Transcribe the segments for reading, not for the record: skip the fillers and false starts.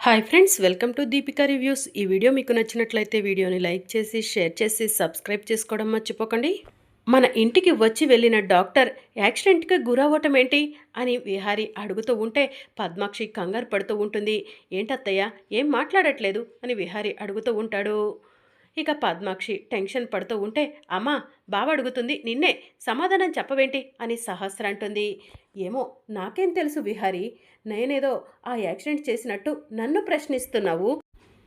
Hi friends, welcome to Deepika reviews. ఈ video మీకు నచ్చినట్లయితే వీడియోని లైక్ చేసి షేర్ చేసి సబ్స్క్రైబ్ చేసుకోవడం మర్చిపోకండి. మన ఇంటికి వచ్చి వెళ్ళిన డాక్టర్ యాక్సిడెంట్కి గురవ్వటం ఏంటి అని విహారి అడుగుతూ ఉంటే పద్మాక్షి కంగారు పడుతూ ఉంటుంది. ఏంటత్తయ్య, ఏం మాట్లాడట్లేదు అని విహారి అడుగుతూ ఉంటాడు. ఇక పద్మాక్షి టెన్షన్ పడుతూ ఉంటే, అమ్మా, బావ అడుగుతుంది నిన్నే, సమాధానం చెప్పవేంటి అని సహస్ర అంటుంది. ఏమో, నాకేం తెలుసు విహారి, నేనేదో ఆ యాక్సిడెంట్ చేసినట్టు నన్ను ప్రశ్నిస్తున్నావు.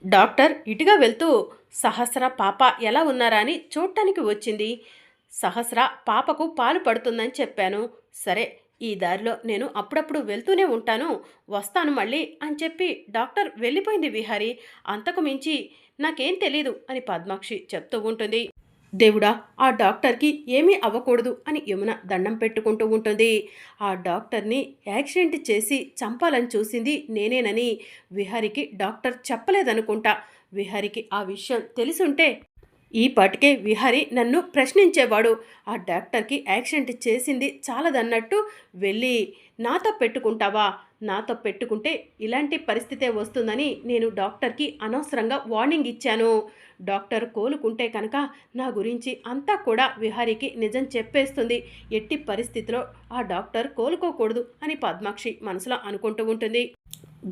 డాక్టర్ ఇటుగా వెళ్తూ సహస్ర పాప ఎలా ఉన్నారా అని చూడటానికి వచ్చింది. సహస్ర పాపకు పాలు పడుతుందని చెప్పాను. సరే, ఈ దారిలో నేను అప్పుడప్పుడు వెళ్తూనే ఉంటాను, వస్తాను మళ్ళీ అని చెప్పి డాక్టర్ వెళ్ళిపోయింది విహారి. అంతకు మించి నాకేం తెలీదు అని పద్మాక్షి చెప్తూ ఉంటుంది. దేవుడా, ఆ డాక్టర్కి ఏమీ అవ్వకూడదు అని యమున దండం పెట్టుకుంటూ ఉంటుంది. ఆ డాక్టర్ని యాక్సిడెంట్ చేసి చంపాలని చూసింది నేనేనని విహారికి డాక్టర్ చెప్పలేదనుకుంటా. విహారికి ఆ విషయం తెలిసుంటే ఈ పాటికే విహారి నన్ను ప్రశ్నించేవాడు. ఆ డాక్టర్కి యాక్సిడెంట్ చేసింది చాలదన్నట్టు వెళ్ళి నాతో పెట్టుకుంటావా, నాతో పెట్టుకుంటే ఇలాంటి పరిస్థితే వస్తుందని నేను డాక్టర్కి అనవసరంగా వార్నింగ్ ఇచ్చాను. డాక్టర్ కోలుకుంటే కనుక నా గురించి అంతా కూడా విహారికి నిజం చెప్పేస్తుంది. ఎట్టి పరిస్థితిలో ఆ డాక్టర్ కోలుకోకూడదు అని పద్మాక్షి మనసులో అనుకుంటూ ఉంటుంది.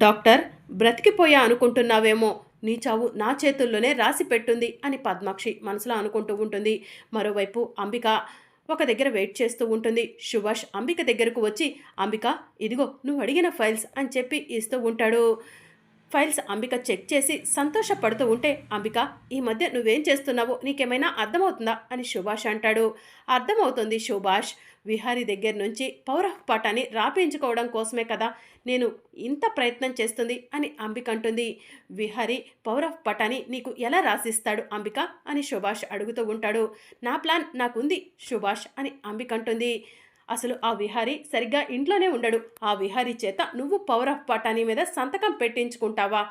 డాక్టర్ బ్రతికిపోయా అనుకుంటున్నావేమో, నీ చావు నా చేతుల్లోనే రాసి పెట్టుంది అని పద్మాక్షి మనసులో అనుకుంటూ ఉంటుంది. మరోవైపు అంబిక ఒక దగ్గర వెయిట్ చేస్తూ ఉంటుంది. సుభాష్ అంబిక దగ్గరకు వచ్చి, అంబిక, ఇదిగో నువ్వు అడిగిన ఫైల్స్ అని చెప్పి ఇస్తూ ఉంటాడు. ఫైల్స్ అంబిక చెక్ చేసి సంతోషపడుతూ ఉంటే, అంబిక, ఈ మధ్య నువ్వేం చేస్తున్నావో నీకేమైనా అర్థమవుతుందా అని సుభాష్ అంటాడు. అర్థమవుతుంది సుభాష్, విహారీ దగ్గర నుంచి పవర్ ఆఫ్ పాఠాన్ని రాపించుకోవడం కోసమే కదా నేను ఇంత ప్రయత్నం చేస్తుంది అని అంబిక అంటుంది. విహారీ పవర్ ఆఫ్ పటాని నీకు ఎలా రాసిస్తాడు అంబిక అని సుభాష్ అడుగుతూ ఉంటాడు. నా ప్లాన్ నాకుంది సుభాష్ అని అంబిక అంటుంది. అసలు ఆ విహారీ సరిగ్గా ఇంట్లోనే ఉండడు. ఆ విహారీ చేత నువ్వు పవర్ ఆఫ్ పటాని మీద సంతకం పెట్టించుకుంటావా?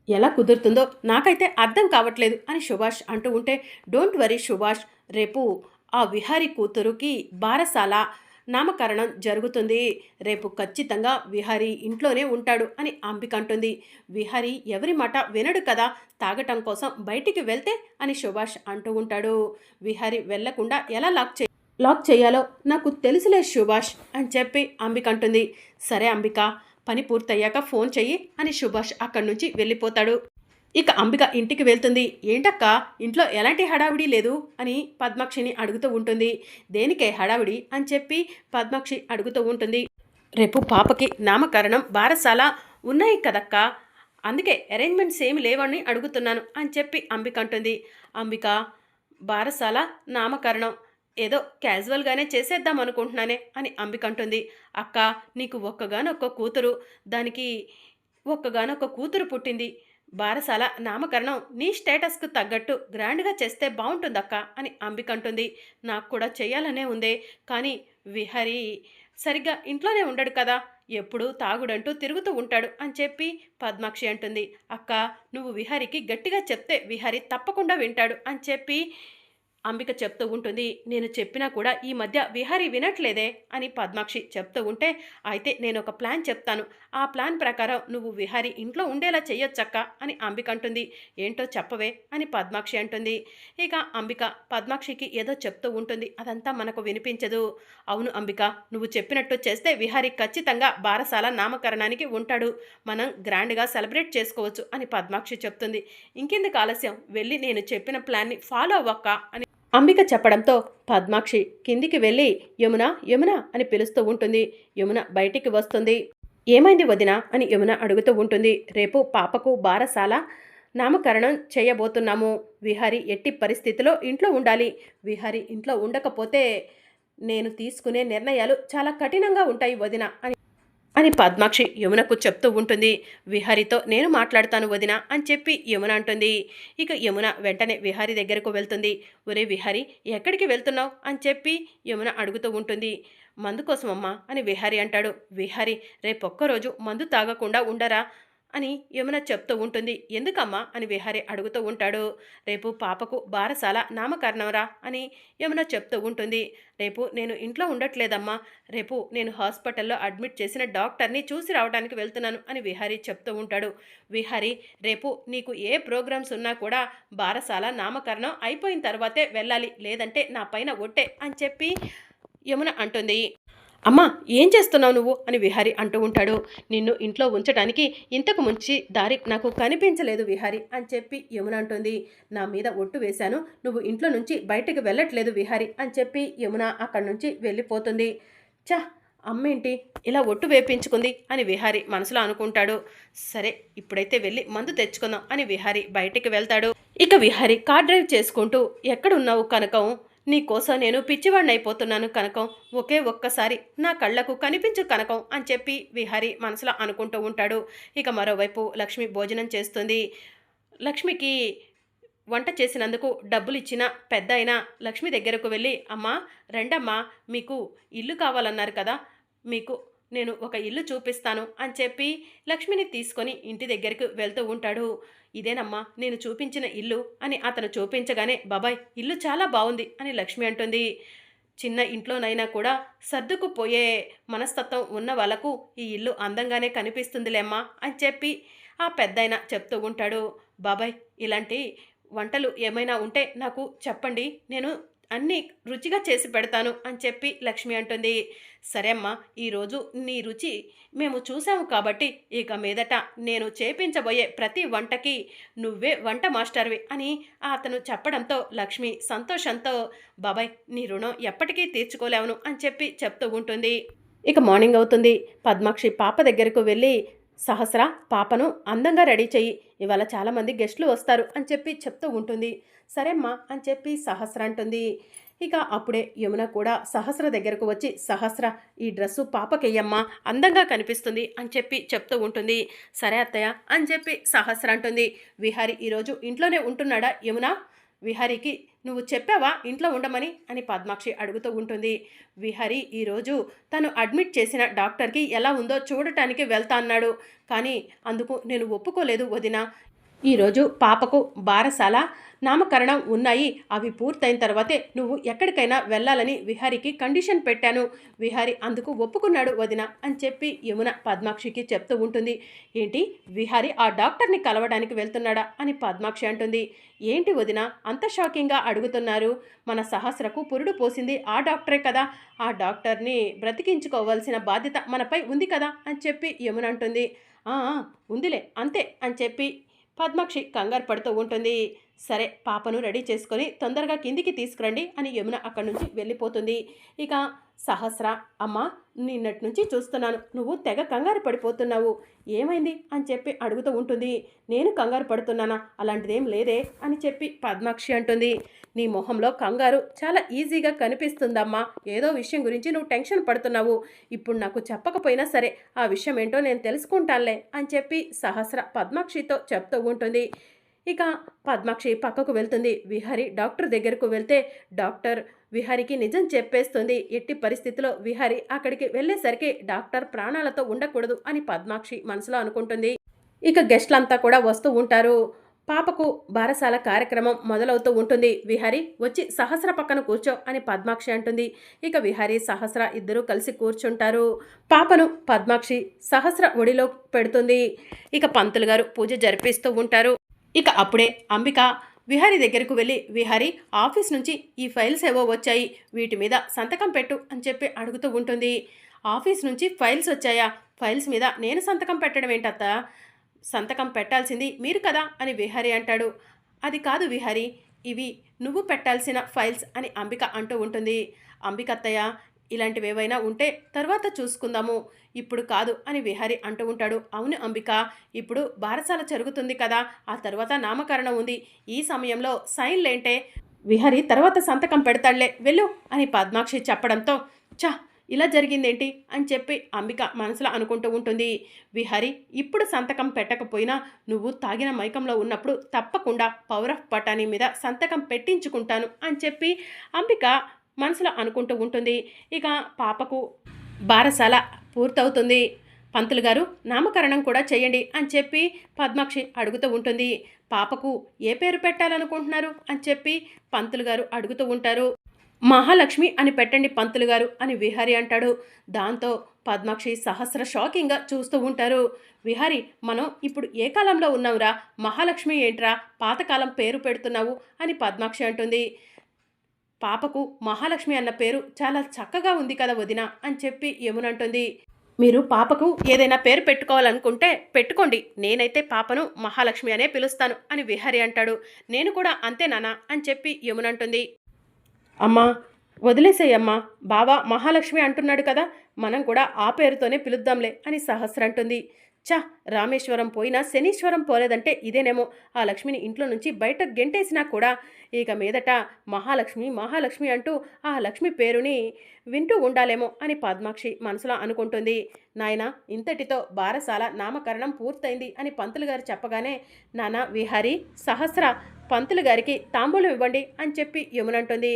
ఎలా కుదురుతుందో నాకైతే అర్థం కావట్లేదు అని సుభాష్ అంటూ ఉంటే, డోంట్ వరీ సుభాష్, రేపు ఆ విహారీ కూతురుకి బారసాల నామకరణం జరుగుతుంది. రేపు ఖచ్చితంగా విహారీ ఇంట్లోనే ఉంటాడు అని అంబిక అంటుంది. విహారీ ఎవరి మాట వినడు కదా, తాగటం కోసం బయటికి వెళ్తే అని సుభాష్ అంటూ ఉంటాడు. విహారీ వెళ్లకుండా ఎలా లాక్ చేయాలో నాకు తెలుసులే సుభాష్ అని చెప్పి అంబిక అంటుంది. సరే అంబిక, పని పూర్తయ్యాక ఫోన్ చెయ్యి అని సుభాష్ అక్కడి నుంచి వెళ్ళిపోతాడు. ఇక అంబిక ఇంటికి వెళ్తుంది. ఏంటక్క, ఇంట్లో ఎలాంటి హడావిడి లేదు అని పద్మాక్షిని అడుగుతూ ఉంటుంది. దేనికే హడావిడి అని చెప్పి పద్మాక్షి అడుగుతూ ఉంటుంది. రేపు పాపకి నామకరణం బారసాల ఉన్నాయి కదక్క, అందుకే అరేంజ్మెంట్స్ ఏమి లేవని అడుగుతున్నాను అని చెప్పి అంబిక అంటుంది. అంబిక, బారసాల నామకరణం ఏదో క్యాజువల్గానే చేసేద్దాం అనుకుంటున్నానే అని అంబిక అంటుంది. అక్క, నీకు ఒక్కగానొక్క కూతురు, దానికి ఒక్కగానొక్క కూతురు పుట్టింది. బారసాల నామకరణం నీ స్టేటస్కు తగ్గట్టు గ్రాండ్గా చేస్తే బాగుంటుందక్క అని అంబిక అంటుంది. నాకు కూడా చేయాలనే ఉందే, కానీ విహారీ సరిగ్గా ఇంట్లోనే ఉండడు కదా, ఎప్పుడు తాగుడంటూ తిరుగుతూ ఉంటాడు అని చెప్పి పద్మాక్షి అంటుంది. అక్క, నువ్వు విహారీకి గట్టిగా చెప్తే విహారీ తప్పకుండా వింటాడు అని చెప్పి అంబిక చెప్తూ ఉంటుంది. నేను చెప్పినా కూడా ఈ మధ్య విహారీ వినట్లేదే అని పద్మాక్షి చెప్తూ ఉంటే, అయితే నేను ఒక ప్లాన్ చెప్తాను, ఆ ప్లాన్ ప్రకారం నువ్వు విహారీ ఇంట్లో ఉండేలా చెయ్యొచ్చక్క అని అంబిక అంటుంది. ఏంటో చెప్పవే అని పద్మాక్షి అంటుంది. ఇక అంబిక పద్మాక్షికి ఏదో చెప్తూ ఉంటుంది, అదంతా మనకు వినిపించదు. అవును అంబిక, నువ్వు చెప్పినట్టు చేస్తే విహారీ ఖచ్చితంగా బారసాల నామకరణానికి ఉంటాడు, మనం గ్రాండ్గా సెలబ్రేట్ చేసుకోవచ్చు అని పద్మాక్షి చెప్తుంది. ఇంకెందుకు ఆలస్యం, వెళ్ళి నేను చెప్పిన ప్లాన్ని ఫాలో అవ్వక్క అని అంబిక చెప్పడంతో పద్మాక్షి కిందికి వెళ్ళి యమున యమున అని పిలుస్తూ ఉంటుంది. యమున బయటికి వస్తుంది. ఏమైంది వదిన అని యమున అడుగుతూ ఉంటుంది. రేపు పాపకు బారసాల నామకరణం చేయబోతున్నాము. విహారీ ఎట్టి పరిస్థితిలో ఇంట్లో ఉండాలి. విహారీ ఇంట్లో ఉండకపోతే నేను తీసుకునే నిర్ణయాలు చాలా కఠినంగా ఉంటాయి వదిన అని పద్మాక్షి యమునకు చెప్తూ ఉంటుంది. విహారీతో నేను మాట్లాడతాను వదిన అని చెప్పి యమున అంటుంది. ఇక యమున వెంటనే విహారీ దగ్గరకు వెళ్తుంది. ఒరే విహారీ, ఎక్కడికి వెళ్తున్నావు అని చెప్పి యమున అడుగుతూ ఉంటుంది. మందు కోసమమ్మా అని విహారీ అంటాడు. విహారీ, రేపొక్కరోజు మందు తాగకుండా ఉండరా అని యమున చెప్తూ ఉంటుంది. ఎందుకమ్మా అని విహారి అడుగుతూ ఉంటాడు. రేపు పాపకు బారసాల నామకరణంరా అని యమున చెప్తూ ఉంటుంది. రేపు నేను ఇంట్లో ఉండట్లేదమ్మా, రేపు నేను హాస్పిటల్లో అడ్మిట్ చేసిన డాక్టర్ని చూసి రావడానికి వెళ్తున్నాను అని విహారి చెప్తూ ఉంటాడు. విహారి, రేపు నీకు ఏ ప్రోగ్రామ్స్ ఉన్నా కూడా బారసాల నామకరణం అయిపోయిన తర్వాతే వెళ్ళాలి, లేదంటే నా పైన ఒట్టే అని చెప్పి యమున అంటుంది. అమ్మా, ఏం చేస్తున్నావు నువ్వు అని విహారి అంటూ ఉంటాడు. నిన్ను ఇంట్లో ఉంచడానికి ఇంతకు ముంచి దారి నాకు కనిపించలేదు విహారి అని చెప్పి యమున అంటుంది. నా మీద ఒట్టు వేశాను, నువ్వు ఇంట్లో నుంచి బయటకు వెళ్ళట్లేదు విహారి అని చెప్పి యమున అక్కడి నుంచి వెళ్ళిపోతుంది. చా, అమ్మేంటి ఇలా ఒట్టు వేపించుకుంది అని విహారి మనసులో అనుకుంటాడు. సరే, ఇప్పుడైతే వెళ్ళి మందు తెచ్చుకుందాం అని విహారి బయటికి వెళ్తాడు. ఇక విహారి కార్ డ్రైవ్ చేసుకుంటూ, ఎక్కడున్నావు కనకం, నీకోసం నేను పిచ్చివాడిని అయిపోతున్నాను కనకం, ఒక్కసారి నా కళ్ళకు కనిపించు కనకం అని చెప్పి విహారి మనసులో అనుకుంటూ ఉంటాడు. ఇక మరోవైపు లక్ష్మి భోజనం చేస్తుంది. లక్ష్మికి వంట చేసినందుకు డబ్బులు ఇచ్చిన పెద్ద అయినా లక్ష్మి దగ్గరకు వెళ్ళి, అమ్మా రండమ్మా, మీకు ఇల్లు కావాలన్నారు కదా, మీకు నేను ఒక ఇల్లు చూపిస్తాను అని చెప్పి లక్ష్మిని తీసుకొని ఇంటి దగ్గరికి వెళ్తూ ఉంటాడు. ఇదేనమ్మా నేను చూపించిన ఇల్లు అని అతను చూపించగానే, బాబాయ్ ఇల్లు చాలా బాగుంది అని లక్ష్మి అంటుంది. చిన్న ఇంట్లోనైనా కూడా సర్దుకుపోయే మనస్తత్వం ఉన్న వాళ్ళకు ఈ ఇల్లు అందంగానే కనిపిస్తుందిలేమ్మా అని చెప్పి ఆ పెద్దాయన చెప్తూ ఉంటాడు. బాబాయ్, ఇలాంటి వంటలు ఏమైనా ఉంటే నాకు చెప్పండి, నేను అన్నీ రుచిగా చేసి పెడతాను అని చెప్పి లక్ష్మి అంటుంది. సరే అమ్మా, ఈరోజు నీ రుచి మేము చూసాము కాబట్టి ఇక మీదట నేను చేపించబోయే ప్రతి వంటకి నువ్వే వంట మాస్టర్వి అని అతను చెప్పడంతో లక్ష్మి సంతోషంతో, బాబాయ్ నీ రుణం ఎప్పటికీ తీర్చుకోలేవును అని చెప్పి చెప్తూ ఉంటుంది. ఇక మార్నింగ్ అవుతుంది. పద్మాక్షి పాప దగ్గరకు వెళ్ళి, సహస్ర, పాపను అందంగా రెడీ చెయ్యి, ఇవాళ చాలామంది గెస్టులు వస్తారు అని చెప్పి చెప్తూ ఉంటుంది. సరే అమ్మా అని చెప్పి సహస్ర అంటుంది. ఇక అప్పుడే యమున కూడా సహస్ర దగ్గరకు వచ్చి, సహస్ర ఈ డ్రెస్సు పాపకెయ్యమ్మా, అందంగా కనిపిస్తుంది అని చెప్పి చెప్తూ ఉంటుంది. సరే అత్తయ్య అని చెప్పి సహస్ర అంటుంది. విహారి ఈరోజు ఇంట్లోనే ఉంటున్నాడా యమున, విహారికి నువ్వు చెప్పావా ఇంట్లో ఉండమని అని పద్మాక్షి అడుగుతూ ఉంటుంది. విహారి ఈరోజు తను అడ్మిట్ చేసిన డాక్టర్కి ఎలా ఉందో చూడటానికి వెళ్తా అన్నాడు, కానీ అందుకు నేను ఒప్పుకోలేదు వదిన. ఈరోజు పాపకు బారసాల నామకరణం ఉన్నాయి, అవి పూర్తయిన తర్వాతే నువ్వు ఎక్కడికైనా వెళ్ళాలని విహారికి కండిషన్ పెట్టాను, విహారి అందుకు ఒప్పుకున్నాడు వదిన అని చెప్పి యమున పద్మాక్షికి చెప్తూ ఉంటుంది. ఏంటి, విహారి ఆ డాక్టర్ని కలవడానికి వెళ్తున్నాడా అని పద్మాక్షి అంటుంది. ఏంటి వదిన అంత షాకింగ్గా అడుగుతున్నారు, మన సహస్రకు పురుడు పోసింది ఆ డాక్టరే కదా, ఆ డాక్టర్ని బ్రతికించుకోవాల్సిన బాధ్యత మనపై ఉంది కదా అని చెప్పి యమున అంటుంది. ఉందిలే అంతే అని చెప్పి పద్మాక్షి కంగారు పడుతూ ఉంటుంది. సరే, పాపను రెడీ చేసుకొని తొందరగా కిందికి తీసుకురండి అని యమున అక్కడి నుంచి వెళ్ళిపోతుంది. ఇక సహస్ర, అమ్మ నిన్నటి నుంచి చూస్తున్నాను, నువ్వు తెగ కంగారు పడిపోతున్నావు, ఏమైంది అని చెప్పి అడుగుతూ ఉంటుంది. నేను కంగారు పడుతున్నానా, అలాంటిదేం లేదే అని చెప్పి పద్మాక్షి అంటుంది. నీ మొహంలో కంగారు చాలా ఈజీగా కనిపిస్తుందమ్మా, ఏదో విషయం గురించి నువ్వు టెన్షన్ పడుతున్నావు, ఇప్పుడు నాకు చెప్పకపోయినా సరే ఆ విషయం ఏంటో నేను తెలుసుకుంటానులే అని చెప్పి సహస్ర పద్మాక్షితో చెప్తూ ఉంటుంది. ఇక పద్మాక్షి పక్కకు వెళ్తుంది. విహారి డాక్టర్ దగ్గరకు వెళ్తే డాక్టర్ విహారికి నిజం చెప్పేస్తుంది. ఎట్టి పరిస్థితిలో విహారి అక్కడికి వెళ్ళేసరికి డాక్టర్ ప్రాణాలతో ఉండకూడదు అని పద్మాక్షి మనసులో అనుకుంటుంది. ఇక గెస్ట్లంతా కూడా వస్తూ ఉంటారు. పాపకు బారసాల కార్యక్రమం మొదలవుతూ ఉంటుంది. విహారి వచ్చి సహస్ర పక్కన కూర్చో అని పద్మాక్షి అంటుంది. ఇక విహారి సహస్ర ఇద్దరూ కలిసి కూర్చుంటారు. పాపను పద్మాక్షి సహస్ర ఒడిలో పెడుతుంది. ఇక పంతులు గారు పూజ జరిపిస్తూ ఉంటారు. ఇక అప్పుడే అంబిక విహారి దగ్గరకు వెళ్ళి, విహారి ఆఫీస్ నుంచి ఈ ఫైల్స్ ఏవో వచ్చాయి, వీటి మీద సంతకం పెట్టు అని చెప్పి అడుగుతూ ఉంటుంది. ఆఫీస్ నుంచి ఫైల్స్ వచ్చాయా, ఫైల్స్ మీద నేను సంతకం పెట్టడం ఏంటత్త, సంతకం పెట్టాల్సింది మీరు కదా అని విహారి అంటాడు. అది కాదు విహారి, ఇవి నువ్వు పెట్టాల్సిన ఫైల్స్ అని అంబిక అంటూ ఉంటుంది. అంబిక అత్తయ్య, ఇలాంటివి ఏవైనా ఉంటే తర్వాత చూసుకుందాము, ఇప్పుడు కాదు అని విహారి అంటూ ఉంటాడు. అవును అంబిక, ఇప్పుడు బారసాల జరుగుతుంది కదా, ఆ తర్వాత నామకరణం ఉంది, ఈ సమయంలో సైన్లేంటే, విహారి తర్వాత సంతకం పెడతాడులే వెళ్ళు అని పద్మాక్షి చెప్పడంతో, చా ఇలా జరిగిందేంటి అని చెప్పి అంబిక మనసులో అనుకుంటూ ఉంటుంది. విహారి ఇప్పుడు సంతకం పెట్టకపోయినా నువ్వు తాగిన మైకంలో ఉన్నప్పుడు తప్పకుండా పవర్ ఆఫ్ పటానీ మీద సంతకం పెట్టించుకుంటాను అని చెప్పి అంబిక మనసులో అనుకుంటూ ఉంటుంది. ఇక పాపకు బారసాల పూర్తవుతుంది. పంతులు గారు నామకరణం కూడా చేయండి అని చెప్పి పద్మాక్షి అడుగుతూ ఉంటుంది. పాపకు ఏ పేరు పెట్టాలనుకుంటున్నారు అని చెప్పి పంతులు గారు అడుగుతూ ఉంటారు. మహాలక్ష్మి అని పెట్టండి పంతులు గారు అని విహారి అంటాడు. దాంతో పద్మాక్షి సహస్ర షాకింగ్గా చూస్తూ ఉంటారు. విహారి, మనం ఇప్పుడు ఏ కాలంలో ఉన్నావురా? మహాలక్ష్మి ఏంట్రా పాతకాలం పేరు పెడుతున్నావు అని పద్మాక్షి అంటుంది. పాపకు మహాలక్ష్మి అన్న పేరు చాలా చక్కగా ఉంది కదా వదిన అని చెప్పి యమునంటుంది. మీరు పాపకు ఏదైనా పేరు పెట్టుకోవాలనుకుంటే పెట్టుకోండి, నేనైతే పాపను మహాలక్ష్మి అనే పిలుస్తాను అని విహారి అంటాడు. నేను కూడా అంతే నాన్న అని చెప్పి యమునంటుంది. అమ్మా వదిలేసేయమ్మా, బావ మహాలక్ష్మి అంటున్నాడు కదా, మనం కూడా ఆ పేరుతోనే పిలుద్దాంలే అని సహస్ర అంటుంది. చ, రామేశ్వరం పోయినా శనీశ్వరం పోలేదంటే ఇదేనేమో. ఆ లక్ష్మిని ఇంట్లో నుంచి బయట గెంటేసినా కూడా ఇక మీదట మహాలక్ష్మి మహాలక్ష్మి అంటూ ఆ లక్ష్మి పేరుని వింటూ ఉండాలేమో అని పద్మాక్షి మనసులో అనుకుంటుంది. నాయన, ఇంతటితో బారసాల నామకరణం పూర్తయింది అని పంతులు గారు చెప్పగానే, నాన్న విహారి, సహస్ర పంతులు గారికి తాంబూలం ఇవ్వండి అని చెప్పి యమునంటుంది.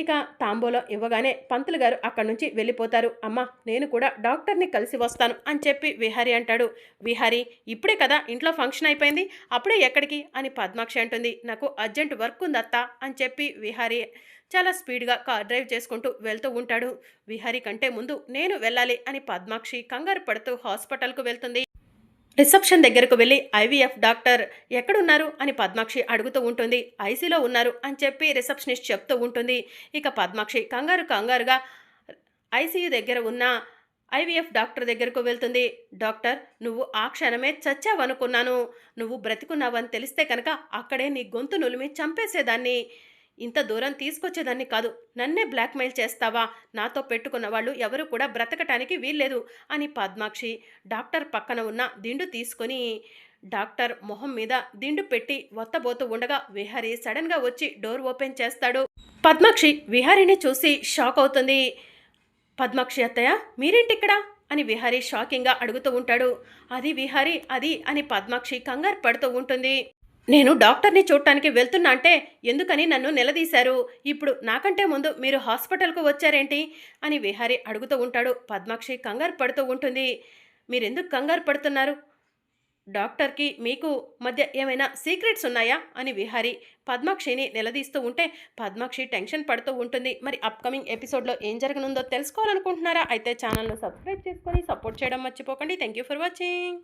ఇక తాంబూలం ఇవ్వగానే పంతులు గారు అక్కడి నుంచి వెళ్ళిపోతారు. అమ్మ, నేను కూడా డాక్టర్ని కలిసి వస్తాను అని చెప్పి విహారి అంటాడు. విహారి, ఇప్పుడే కదా ఇంట్లో ఫంక్షన్ అయిపోయింది, అప్పుడే ఎక్కడికి అని పద్మాక్షి అంటుంది. నాకు అర్జెంట్ వర్క్ ఉంది అత్త అని చెప్పి విహారి చాలా స్పీడ్గా కార్ డ్రైవ్ చేసుకుంటూ వెళ్తూ ఉంటాడు. విహారి కంటే ముందు నేను వెళ్ళాలి అని పద్మాక్షి కంగారు పడుతూ హాస్పిటల్కు వెళ్తుంది. రిసెప్షన్ దగ్గరకు వెళ్ళి ఐవీఎఫ్ డాక్టర్ ఎక్కడున్నారు అని పద్మాక్షి అడుగుతూ ఉంటుంది. ఐసీలో ఉన్నారు అని చెప్పి రిసెప్షనిస్ట్ చెప్తూ ఉంటుంది. ఇక పద్మాక్షి కంగారుగా ఐసీయూ దగ్గర ఉన్న ఐవీఎఫ్ డాక్టర్ దగ్గరకు వెళ్తుంది. డాక్టర్, నువ్వు ఆ క్షణమే చచ్చావనుకున్నాను, నువ్వు బ్రతికున్నావని తెలిస్తే కనుక అక్కడే నీ గొంతు నులిమి చంపేసేదాన్ని, ఇంత దూరం తీసుకొచ్చేదాన్ని కాదు. నన్నే బ్లాక్మెయిల్ చేస్తావా? నాతో పెట్టుకున్న వాళ్ళు ఎవరు కూడా బ్రతకటానికి వీల్లేదు అని పద్మాక్షి డాక్టర్ పక్కన ఉన్న దిండు తీసుకొని డాక్టర్ మొహం మీద దిండు పెట్టి వత్తబోతూ ఉండగా విహారీ సడన్గా వచ్చి డోర్ ఓపెన్ చేస్తాడు. పద్మాక్షి విహారీని చూసి షాక్ అవుతుంది. పద్మాక్షి అత్తయ్య, మీరేంటిక్కడ అని విహారీ షాకింగ్గా అడుగుతూ ఉంటాడు. అది విహారీ, అది అని పద్మాక్షి కంగారు పడుతూ ఉంటుంది. నేను డాక్టర్ని చూడటానికి వెళ్తున్నా అంటే ఎందుకని నన్ను నిలదీశారు? ఇప్పుడు నాకంటే ముందు మీరు హాస్పిటల్కు వచ్చారేంటి అని విహారీ అడుగుతూ ఉంటాడు. పద్మాక్షి కంగారు పడుతూ ఉంటుంది. మీరెందుకు కంగారు పడుతున్నారు? డాక్టర్కి మీకు మధ్య ఏమైనా సీక్రెట్స్ ఉన్నాయా అని విహారీ పద్మాక్షిని నిలదీస్తూ ఉంటే పద్మాక్షి టెన్షన్ పడుతూ ఉంటుంది. మరి అప్కమింగ్ ఎపిసోడ్లో ఏం జరగనుందో తెలుసుకోవాలనుకుంటున్నారా? అయితే ఛానల్ను సబ్స్క్రైబ్ చేసుకొని సపోర్ట్ చేయడం మర్చిపోకండి. Thank you for watching.